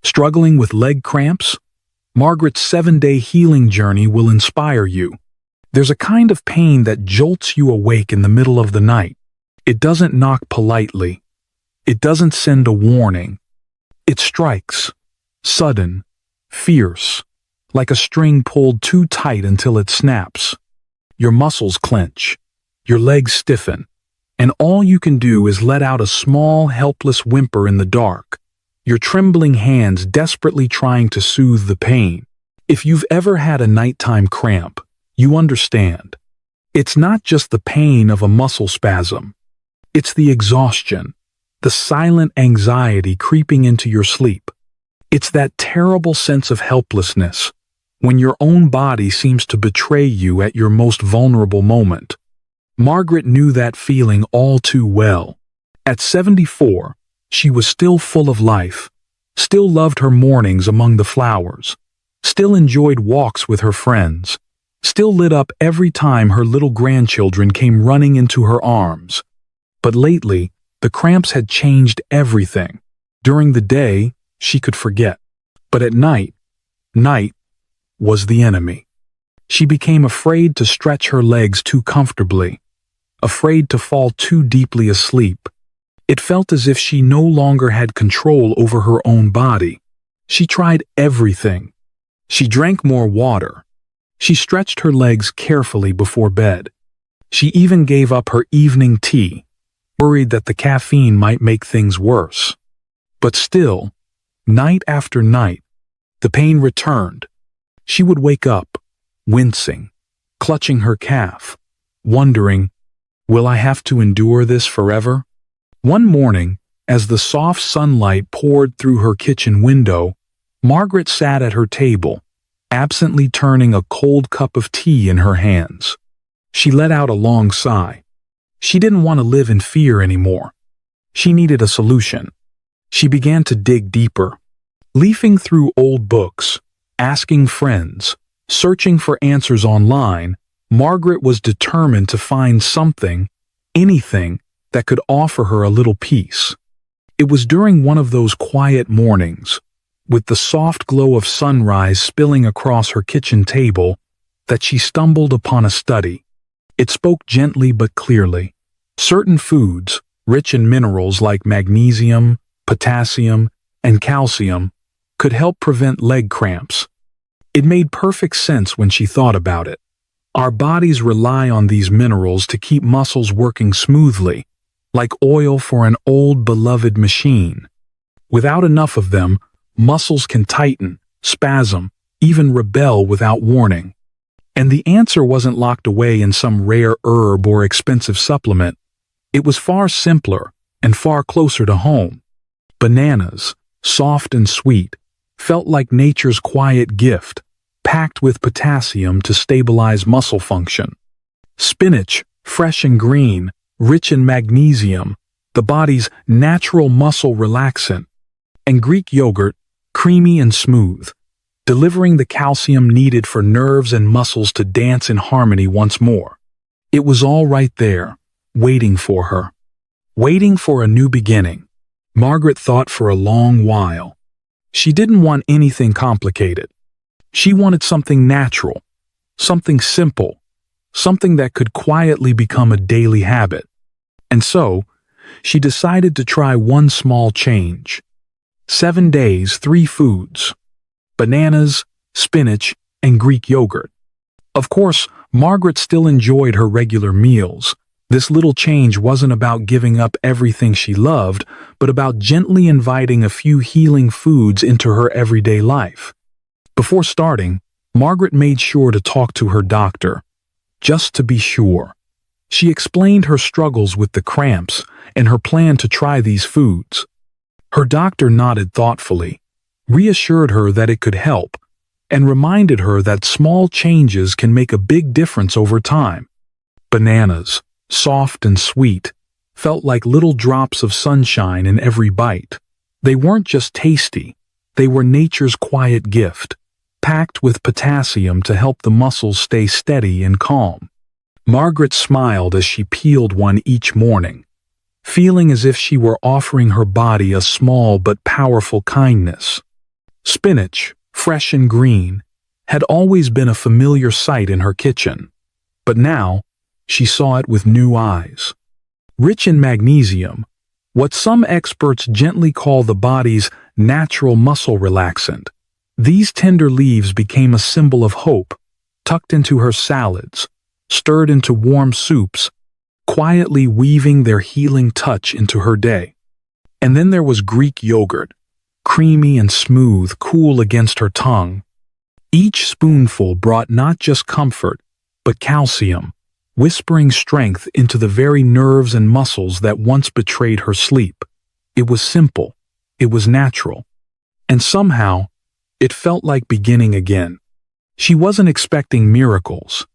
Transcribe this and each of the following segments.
Struggling with leg cramps? Margaret's 7-day healing journey will inspire you. There's a kind of pain that jolts you awake in the middle of the night. It doesn't knock politely. It doesn't send a warning. It strikes, sudden, fierce, like a string pulled too tight until it snaps. Your muscles clench, your legs stiffen, and all you can do is let out a small, helpless whimper in the dark, your trembling hands desperately trying to soothe the pain. If you've ever had a nighttime cramp, you understand. It's not just the pain of a muscle spasm. It's the exhaustion, the silent anxiety creeping into your sleep. It's that terrible sense of helplessness, when your own body seems to betray you at your most vulnerable moment. Margaret knew that feeling all too well. At 74, she was still full of life, still loved her mornings among the flowers, still enjoyed walks with her friends, still lit up every time her little grandchildren came running into her arms. But lately, the cramps had changed everything. During the day, she could forget. But at night was the enemy. She became afraid to stretch her legs too comfortably, afraid to fall too deeply asleep. It felt as if she no longer had control over her own body. She tried everything. She drank more water. She stretched her legs carefully before bed. She even gave up her evening tea, worried that the caffeine might make things worse. But still, night after night, the pain returned. She would wake up, wincing, clutching her calf, wondering, will I have to endure this forever? One morning, as the soft sunlight poured through her kitchen window, Margaret sat at her table, absently turning a cold cup of tea in her hands. She let out a long sigh. She didn't want to live in fear anymore. She needed a solution. She began to dig deeper, leafing through old books, asking friends, searching for answers online. Margaret was determined to find something, anything, that could offer her a little peace. It was during one of those quiet mornings, with the soft glow of sunrise spilling across her kitchen table, that she stumbled upon a study. It spoke gently but clearly. Certain foods, rich in minerals like magnesium, potassium, and calcium, could help prevent leg cramps. It made perfect sense when she thought about it. Our bodies rely on these minerals to keep muscles working smoothly, like oil for an old beloved machine. Without enough of them, muscles can tighten, spasm, even rebel without warning. And the answer wasn't locked away in some rare herb or expensive supplement. It was far simpler and far closer to home. Bananas, soft and sweet, felt like nature's quiet gift, packed with potassium to stabilize muscle function. Spinach, fresh and green, rich in magnesium, the body's natural muscle relaxant. And Greek yogurt, creamy and smooth, delivering the calcium needed for nerves and muscles to dance in harmony once more. It was all right there, waiting for her. Waiting for a new beginning. Margaret thought for a long while. She didn't want anything complicated. She wanted something natural, something simple, something that could quietly become a daily habit. And so, she decided to try one small change. 7 days, 3 foods: bananas, spinach, and Greek yogurt. Of course, Margaret still enjoyed her regular meals. This little change wasn't about giving up everything she loved, but about gently inviting a few healing foods into her everyday life. Before starting, Margaret made sure to talk to her doctor, just to be sure. She explained her struggles with the cramps and her plan to try these foods. Her doctor nodded thoughtfully, reassured her that it could help, and reminded her that small changes can make a big difference over time. Bananas, soft and sweet, felt like little drops of sunshine in every bite. They weren't just tasty, they were nature's quiet gift, packed with potassium to help the muscles stay steady and calm. Margaret smiled as she peeled one each morning, feeling as if she were offering her body a small but powerful kindness. Spinach, fresh and green, had always been a familiar sight in her kitchen, but now she saw it with new eyes. Rich in magnesium, what some experts gently call the body's natural muscle relaxant, these tender leaves became a symbol of hope, tucked into her salads, stirred into warm soups, quietly weaving their healing touch into her day. And then there was Greek yogurt, creamy and smooth, cool against her tongue. Each spoonful brought not just comfort, but calcium, whispering strength into the very nerves and muscles that once betrayed her sleep. It was simple, it was natural, and somehow it felt like beginning again. She wasn't expecting miracles.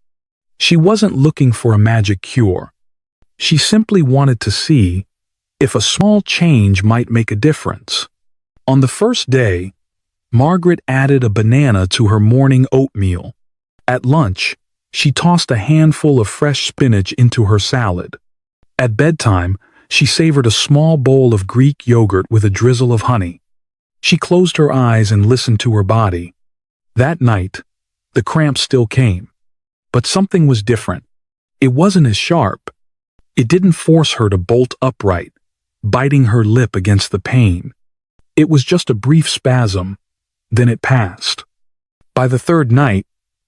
She wasn't looking for a magic cure. She simply wanted to see if a small change might make a difference. On the first day, Margaret added a banana to her morning oatmeal. At lunch, she tossed a handful of fresh spinach into her salad. At bedtime, she savored a small bowl of Greek yogurt with a drizzle of honey. She closed her eyes and listened to her body. That night, the cramps still came. But something was different. It wasn't as sharp. It didn't force her to bolt upright, biting her lip against the pain. It was just a brief spasm, then it passed. By the third night,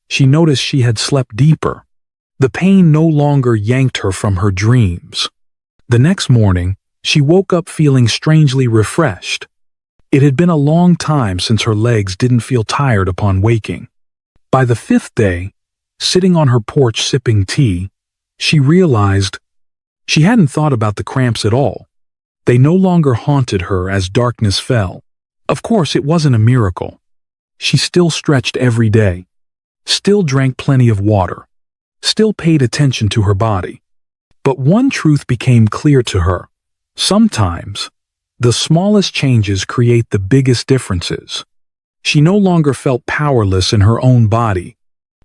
she noticed she had slept deeper. The pain no longer yanked her from her dreams. The next morning, she woke up feeling strangely refreshed. It had been a long time since her legs didn't feel tired upon waking. By the fifth day, sitting on her porch sipping tea, she realized she hadn't thought about the cramps at all. They no longer haunted her as darkness fell. Of course, it wasn't a miracle. She still stretched every day, still drank plenty of water, still paid attention to her body. But one truth became clear to her. Sometimes, the smallest changes create the biggest differences. She no longer felt powerless in her own body.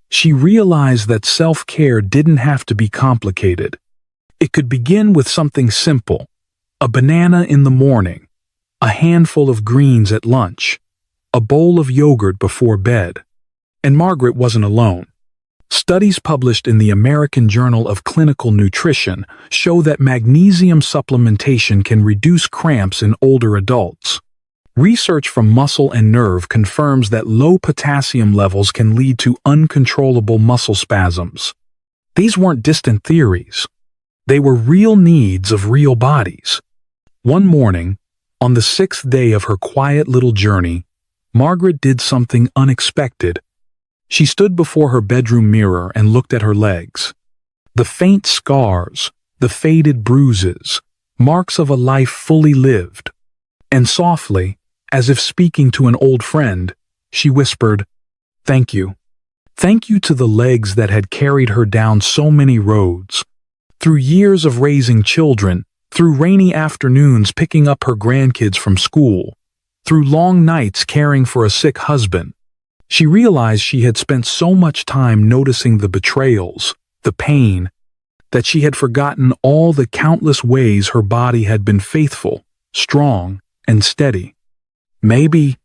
She realized that self-care didn't have to be complicated. It could begin with something simple: a banana in the morning, a handful of greens at lunch, a bowl of yogurt before bed. And Margaret wasn't alone. Studies published in the American Journal of Clinical Nutrition show that magnesium supplementation can reduce cramps in older adults. Research from Muscle and Nerve confirms that low potassium levels can lead to uncontrollable muscle spasms. These weren't distant theories. They were real needs of real bodies. One morning, on the sixth day of her quiet little journey, Margaret did something unexpected. She stood before her bedroom mirror and looked at her legs. The faint scars, the faded bruises, marks of a life fully lived. And softly, as if speaking to an old friend, she whispered, "Thank you. Thank you to the legs that had carried her down so many roads. Through years of raising children, through rainy afternoons picking up her grandkids from school, through long nights caring for a sick husband." She realized she had spent so much time noticing the betrayals, the pain, that she had forgotten all the countless ways her body had been faithful, strong, and steady. Maybe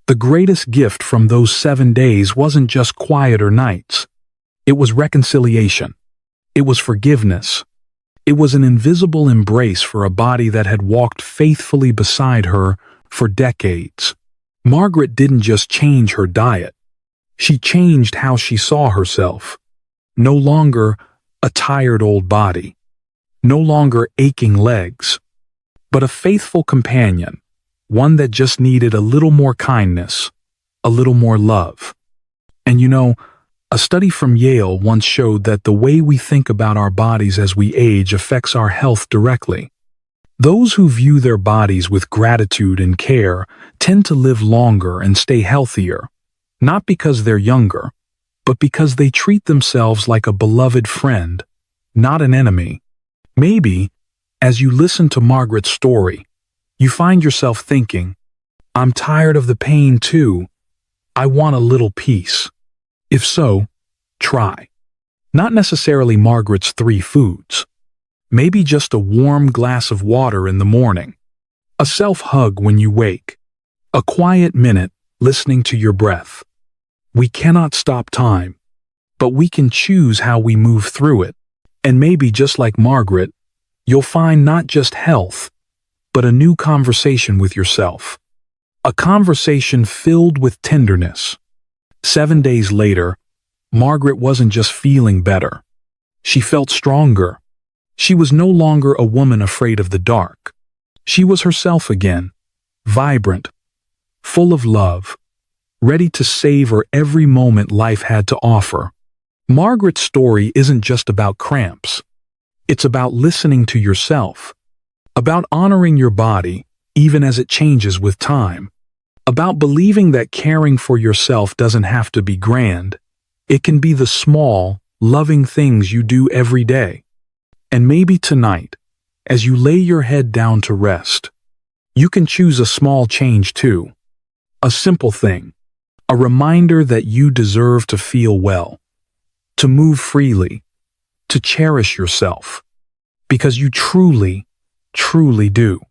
the greatest gift from those 7 days wasn't just quieter nights. It was reconciliation. It was forgiveness. It was an invisible embrace for a body that had walked faithfully beside her for decades. Margaret didn't just change her diet. She changed how she saw herself. No longer a tired old body. No longer aching legs. But a faithful companion. One that just needed a little more kindness. A little more love. And you know, a study from Yale once showed that the way we think about our bodies as we age affects our health directly. Those who view their bodies with gratitude and care tend to live longer and stay healthier, not because they're younger, but because they treat themselves like a beloved friend, not an enemy. Maybe, as you listen to Margaret's story, you find yourself thinking, "I'm tired of the pain too. I want a little peace." If so, try. Not necessarily Margaret's 3 foods. Maybe just a warm glass of water in the morning, a self-hug when you wake, a quiet minute listening to your breath. We cannot stop time, but we can choose how we move through it. And maybe just like Margaret, you'll find not just health, but a new conversation with yourself. A conversation filled with tenderness. 7 days later, Margaret wasn't just feeling better. She felt stronger. She was no longer a woman afraid of the dark. She was herself again, vibrant, full of love, ready to savor every moment life had to offer. Margaret's story isn't just about cramps. It's about listening to yourself, about honoring your body even as it changes with time, about believing that caring for yourself doesn't have to be grand. It can be the small, loving things you do every day. And maybe tonight, as you lay your head down to rest, you can choose a small change too. A simple thing, a reminder that you deserve to feel well, to move freely, to cherish yourself, because you truly, truly do.